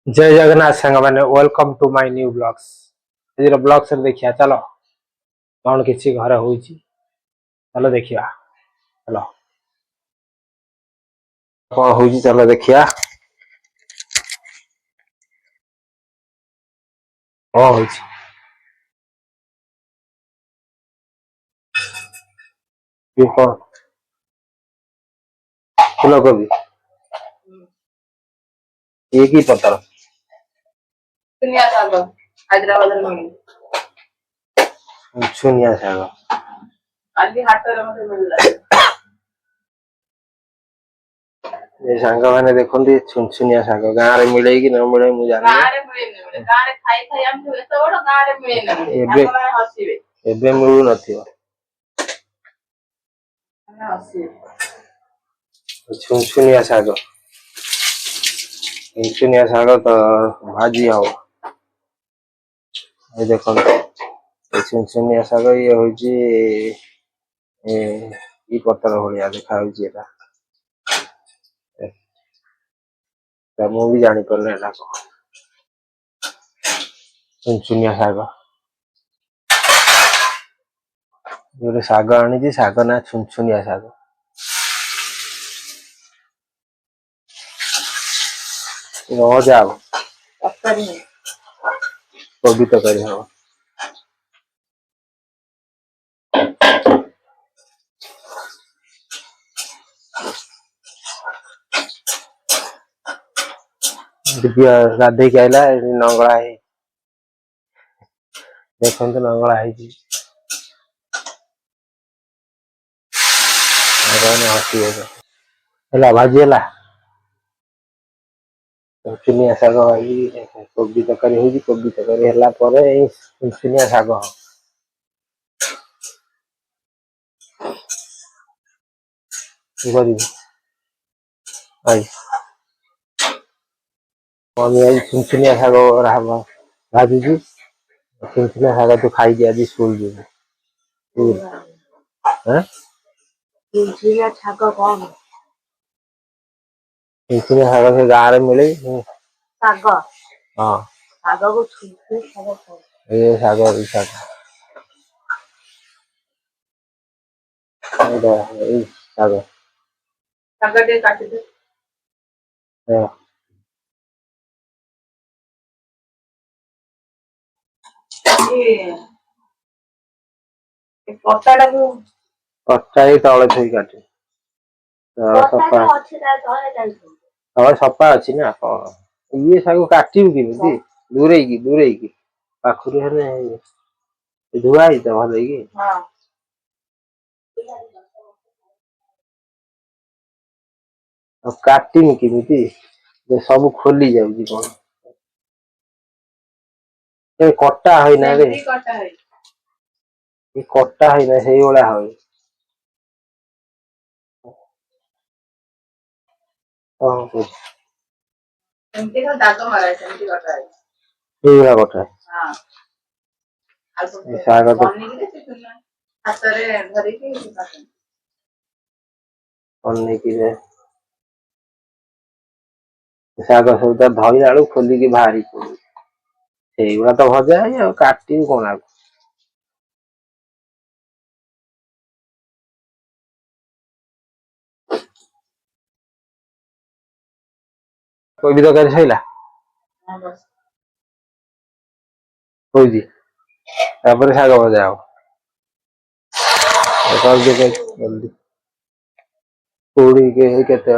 जय जगन्नाथ सांग मैंने welcome to my new blogs आज ब्लॉग्स देखिया चलो कौन किसी घर हो चलो देखिया चलो कौन हो चलो देखिया कौन हो कौन फूल कोबी ये की पतर दुनिया साग हैदराबाद में सुनिया साग ಅಲ್ಲಿ हाटर में मिलला ये सांग मैंने देखते छुनछुनिया साग गाँव में मिले कि न मिले मुझे जाने गाँव में मिले गाँव में खाई खाई हम एत बड़ गाँव में मिले हम माने हसीबे एबे मिलु नथियो हम हसीबे छुनछुनिया साग छुनछुनिया साग तो भाजी हो ये देखो छुनछुनिया साग ये होची ई पतर भलिया देखा होची एटा मु भी जानी पारले एटा छुनछुनिया साग गोटे साग आनी साग ना छुनछुनिया साग मजा हम कोबी तकारी हम गाधे के आइला नंगला है देखो तो नंगला है भाजी है चुनिया साग कोबी तकारी हो कोबी तकारी है चुनिया साग चुनचुनिया साग भाजी चुनचुनिया साग तू खाई आज स्कूल जी चुनचुनिया साग कौन चुनचुनिया साग से गाँव में मिले साग हाँ साग को चुनचुनिया साग ये साग साग साग साग दे काट दे ये पत्ता को पत्ता ही तले थी काटे सफा अच्छी ना ये साग काटू कि दूरे की पाखुरी धुआ तो भल काटमी केमी सब खोली जाऊँ कौन कटा होना रे कटा होना से भाया हो दाग मारा कटा ये कटा हाँ साग तो हाथरे धरिकी साग सब धइला बेलू खोलिकी बाहरी पड़ा तो भजा है काटी कौन आ कोई तरकारी सैला होपर शाग भजा हम जल्दी कुड़ी के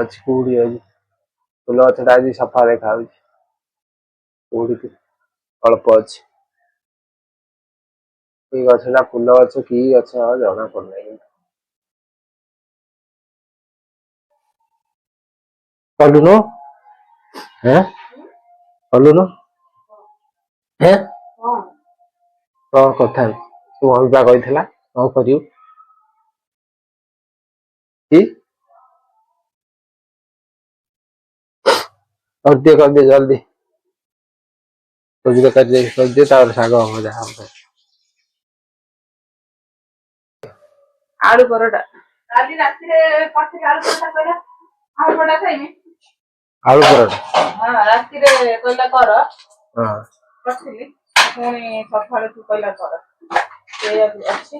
कुड़ी फुल गछटा आज सफा देखा कुड़ी अल्प अच्छी गछटा फुल गछ कि गछ जना पड़ना कलुन कलुन कौन कथा तू मम्मी पा कही कौन कर कर दिए जल्दी कोबी कर दिए शाग भजा आलू परोटा काली रात रे पठे आलू परोटा कहला आलू परोटा खाइमी आलू पराठा हाँ राति रे कहला कर हाँ करथिली पुणी सकाळे तू कहला कर से अच्छी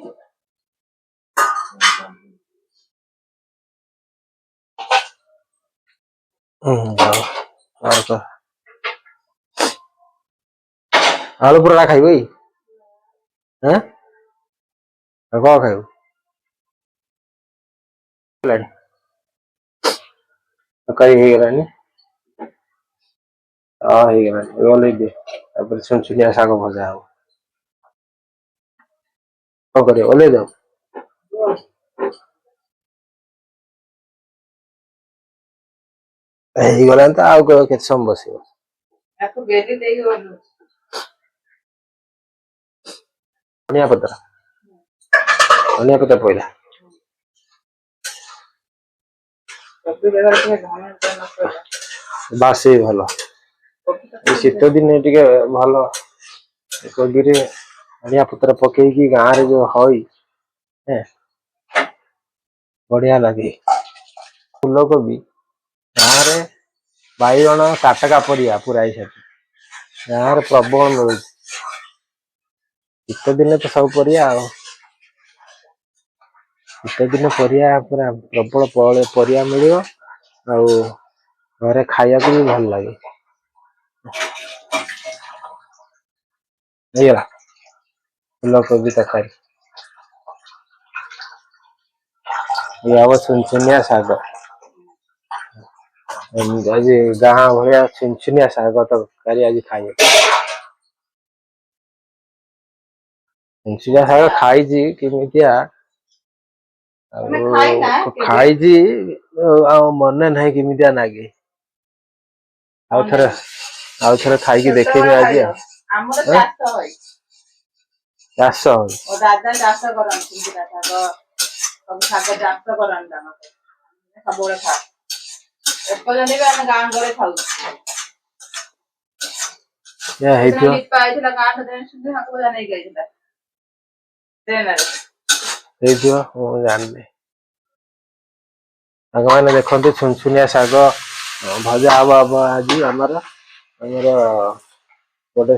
और तो आलू पराठा खाइबो ई हैं कौ खाइबो कई हे गलानी हे गलानी ओले दे तापर सुनसुनिया शाग भजा हो कौ करे ओले दो हे गलानी त आउ केते सम बसिबो याको बेली देई गलु धनिया पत्ता पइला सब जगह के धान करना पड़ला बासी भलो ए शीत दिन टिके भलो कोबी रे धनिया पत्ता पकई की गां रे जो होई है बढ़िया लगे फूल कोबी गां रे बाईगण काटका परिया पूरा ही गां रे प्रबल मिलुଛି शीत दिन तो सब परिया शीत दिन परिया पूरा प्रबल परिया मिलियो आ घरे खाया को भी भल लगे ହେଇଗଲା ଫୁଲକୋବି ତରକାରୀ ଇଏ ହବ ସୁନସୁନିଆ ଶାଗ ଆଜି ଗାଁ ଭଳିଆ ସୁନସୁନିଆ ଶାଗ ତରକାରୀ ଆଜି ଖାଇବେ ସୁନସୁନିଆ ଶାଗ ଖାଇଛି କେମିତିଆ ତମେ ଖାଇନା ଆଉ ଖାଇଛି ଆଉ ମନେ ନାହିଁ କେମିତିଆ ଲାଗେ ଆଉ ଥରେ ଖାଇକି ଦେଖିବି ଆଜି ଆମର ଚାଷ ହୋଇ ଚାଷ ଓ ଦାଦା ଚାଷ କରନ୍ତି ସବୁ ଶାଗ ଚାଷ କରନ୍ତି ଆମର ସବୁବେଳେ ଖା ଏପର୍ଯ୍ୟନ୍ତ ବି ଆମେ ଗାଁ ଘରେ ଖାଉ ହେଇଥିବ ପାଇଥିଲା ଗାଁ ଠୁ ସୁଧି ହାକୁ ବଜା ନେଇକି ଯାଇଥିଲା ଟ୍ରେନରେ ହେଇଥିବ ମୁଁ ଜାଣିନି ସାଙ୍ଗମାନେ ଦେଖନ୍ତୁ ସୁନସୁନିଆ ଶାଗ ଭଜା ହବ ଆଜି ଆମର ଗୋଟେ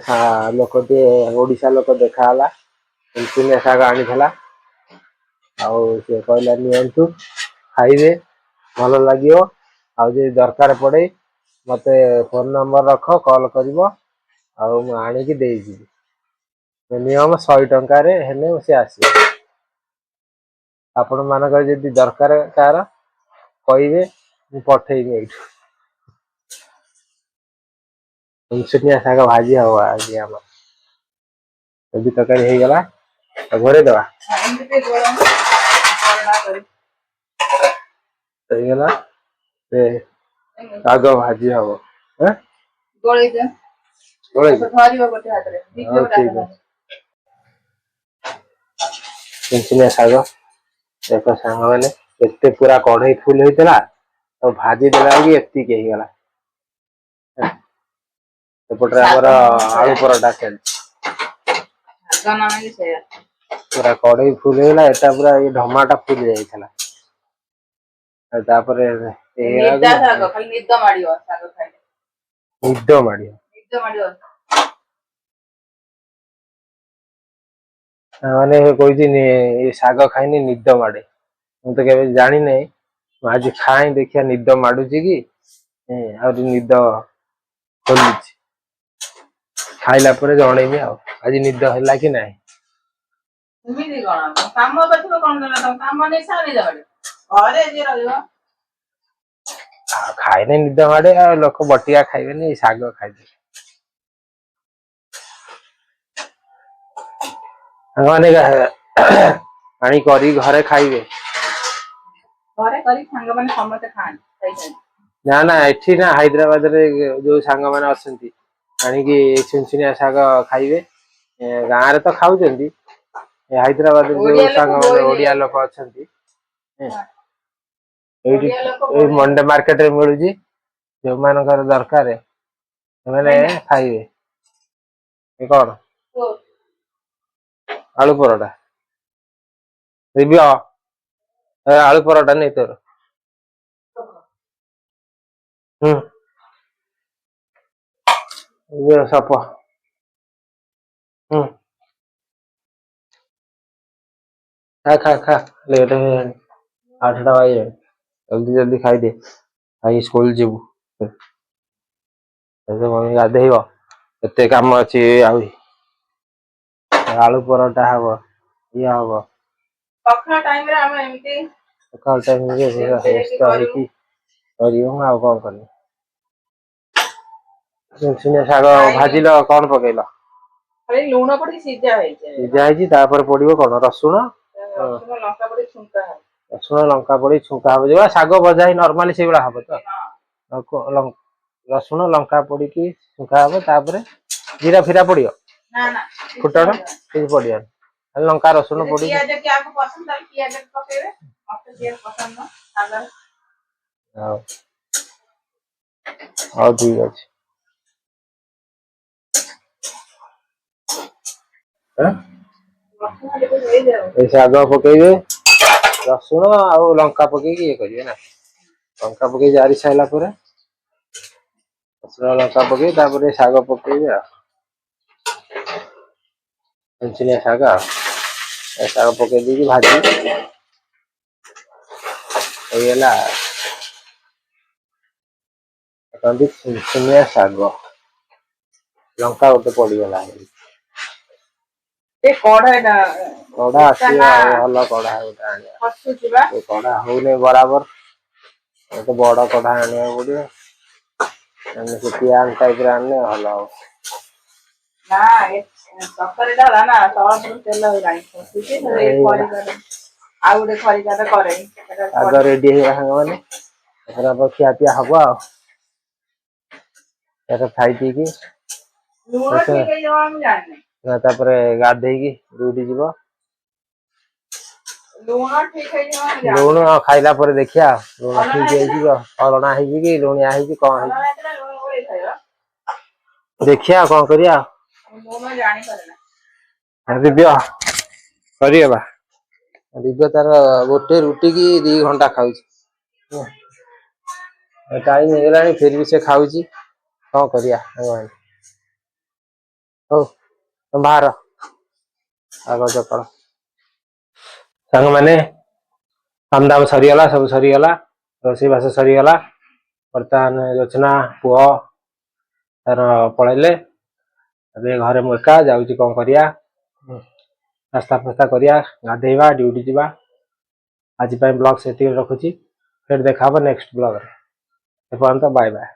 ଲୋକଟିଏ ଓଡିଶା ଲୋକ ଦେଖା ହେଲା ସୁନସୁନିଆ ଶାଗ ଆଣିଥିଲା ଆଉ ସେ କହିଲା ନିଅନ୍ତୁ ଖାଇବେ ଭଲ ଲାଗିବ ଆଉ ଯଦି ଦରକାର ପଡେ ମତେ ଫୋନ ନମ୍ବର ରଖ କଲ୍ କରିବ ଆଉ ମୁଁ ଆଣିକି ଦେଇଯିବି ମିନିମମ୍ 100 ଟଙ୍କାରେ ହେଲେ ସେ ଆସିବ ଆପଣ ମାନଙ୍କର ଯଦି ଦରକାର କାହାର କହିବେ ମୁଁ ପଠେଇବି ଏଇଠୁ ସୁନସୁନିଆ ଶାଗ ଭାଜି ହବ ଆଜି ଆମର କୋବି ତରକାରୀ ହେଇଗଲା ଘୋଡେଇ ଦବା ହେଇଗଲା ସେ ଶାଗ ଭାଜି ହବ ଗୋଳେଇ ଦେ ଧରିବ ଗୋଟେ ହାତରେ ସୁନସୁନିଆ ଶାଗ ଦେଖ ସାଙ୍ଗମାନେ ଏତେ ପୁରା କଢେଇ ଫୁଲ ହେଇଥିଲା ଆଉ ଭାଜି ଦେଲା ବେଳକୁ ଏତିକି ହେଇଗଲା ସେପଟରେ ଆମର ଆଳୁ ପରଟା ପୁରା କଢେଇ ଫୁଲ ହେଇଗଲା ଏଟା ପୁରା ଏଇ ଢମାଟା ଫୁଲି ଯାଇଥିଲା ତାପରେ ନିଦ ମାଡିବ ମାନେ କହୁଛି ଏ ଶାଗ ଖାଇନି ନିଦ ମାଡେ ମୁଁ ତ କେବେ ଜାଣିନାହିଁ ମୁଁ ଆଜି ଖାଇ ଦେଖିଆ ନିଦ ମାଡୁଛି କି ଆହୁରି ନିଦ ଖୋଲୁଛି ଖାଇଲା ପରେ ଜଣେଇବି ଆଉ ଆଜି ନିଦ ହେଲା କି ନାହିଁ ଖାଇଲେ ନିଦ ମାଡେ ଆଉ ଲୋକ ବଟିକା ଖାଇବେନି ଶାଗ ଖାଇବେ ସାଙ୍ଗମାନେ ଆଣି କରି ଘରେ ଖାଇବେ ନା ନା ଏଠି ନା ହାଇଦ୍ରାବାଦରେ ଯୋଉ ସାଙ୍ଗମାନେ ଅଛନ୍ତି ଆଣିକି ସୁନସୁନିଆ ଶାଗ ଖାଇବେ ଗାଁରେ ତ ଖାଉଛନ୍ତି ହାଇଦ୍ରାବାଦରେ ଯୋଉ ସାଙ୍ଗମାନେ ଓଡିଆ ଲୋକ ଅଛନ୍ତି ଏଇଠି ଏଇ ମଣ୍ଡେ ମାର୍କେଟରେ ମିଳୁଛି ଯୋଉମାନଙ୍କର ଦରକାର ସେମାନେ ଖାଇବେ କଣ आलू परोटा आलू परोटा नहीं तोर ये सप खा खा खा लेट है 8टा बजे जल्दी जल्दी खाई दे खाई स्कूल जीवु मम्मी गाधेब एते काम अच्छी आलू परोटा हब ये हब सकाळ टाइम रे हम एमती सकाल टाइम व्यस्त ହେଇକି କରିବ ଆଉ କଣ କରିବି ସୁନିଆ ଶାଗ ଭାଜିଲ କଣ ପକେଇଲ ଖାଲି ଲୁଣ ପଡି ସିଝା ହେଇଛି ସିଝା ହେଇଛି ତାପରେ ପଡିବ କଣ ରସୁଣ ରସୁଣ ଲଙ୍କା ପଡି ଛୁଙ୍କା ହବ ରସୁଣ ଲଙ୍କା ପଡି ଛୁଙ୍କା ହବ ଯୋଉ ଶାଗ ଭଜା ହେଇ ନର୍ମାଲି ସେଇଭଳିଆ ହବ ତ ରସୁଣ ଲଙ୍କା ପଡିକି ଛୁଙ୍କା ହବ ତାପରେ ଜିରା ଫିରା ପଡିବ ନା ନା ଫୁଟଣ କିଛି ପଡିବନି ଖାଲି ଲଙ୍କା ରସୁଣ ପଡିକି ପିଆଜ କି आपको पसंद है पियाज पकेइबे मते पियाज पसंद न सागर ହଉ ହଉ ଠିକ ଅଛି এই ଶାଗ ପକେଇବେ ରସୁଣ ଆଉ ଲଙ୍କା ପକେଇକି ଇଏ କରିବେ ନା ଲଙ୍କା ପକେଇ ଜାରି ସାରିଲା ପରେ ରସୁଣ ଲଙ୍କା ପକେଇ ତାପରେ ଶାଗ ପକେଇବେ ଆଉ ସୁନିଆ ଶାଗ ଶାଗ ପକେଇ ଦେଇକି ଭାଜି ହେଇଗଲା ସୁନିଆ ଶାଗ ଲଙ୍କା ଗୋଟେ ପଡିଗଲା ए कढ़ाईटा कड़ा ଆସିବ ଭଲ କଢା ଗୋଟେ ଆଣିବା फसुची बा ଏ କଢା ହଉନି ବରାବର ଗୋଟେ ବଡ କଢା ଆଣିବାକୁ ପଡିବ ଏମିତି ପିଆଜ ଟାଇପର ଆଣିଲେ ଭଲ ହବ ନା ଏ ତରକାରୀ ଟା ନା ତଳ ତେଲ ହେଇଲାଣି ଫସୁଛି ଆଉ ଗୋଟେ ଖରିକାଟା କରେ ଶାଗ ରେଡି ହେଇଗଲା ସାଙ୍ଗମାନେ ଏଥର ଖିଆ ପିଆ ହବ ଆଉ ଏଥର ଖାଇ ପିଇକି ଲୁଣ ଠିକ ହେଇଯିବ ମୁଁ ଜାଣିନି ତାପରେ ଗାଧେଇକି ଡ୍ୟୁଟି ଯିବ ଲୁଣ ଠିକ ହେଇଯିବ ମୁଁ ଜାଣିନି ଲୁଣ ଖାଇଲା ପରେ ଦେଖିଆ ଲୁଣ ଠିକ ହେଇଯିବ ଅଲଣା ହେଇଛି କି ଲୁଣିଆ ହେଇଛି କଣ ହେଇଛି ଦେଖିଆ କଣ କରିବା ଲୁଣ ଜାଣିପାରେ ନା ଦିବ୍ୟ କରିବା ଦିବ୍ୟ ତାର ଗୋଟେ ରୁଟି କି 2 ଘଣ୍ଟା ଖାଉଛି ଟାଇମ ହେଇଗଲାଣି ଫିର ବି ସେ ଖାଉଛି କଣ କରିବା ହଉ ବାହାର ଆଗ ଚପଳ ସାଙ୍ଗମାନେ କାମ ଦାମ ସରିଗଲା ସବୁ ସରିଗଲା ରୋଷେଇ ବାସ ସରିଗଲା ବର୍ତ୍ତମାନ ଯୋଚନା ପୁଅ ତାର ପଳେଇଲେ ଏବେ ଘରେ ମୁଁ ଏକା ଯାଉଛି କଣ କରିବା ନାସ୍ତା ଫାସ୍ତା କରିବା ଗାଧେଇବା ଡ୍ୟୁଟି ଯିବା ଆଜି ପାଇଁ ବ୍ଲଗ ସେତିକି ରଖୁଛି ଫେର ଦେଖା ହବ ନେକ୍ସଟ ବ୍ଲଗରେ ଏପର୍ଯ୍ୟନ୍ତ ବାଏ ବାଏ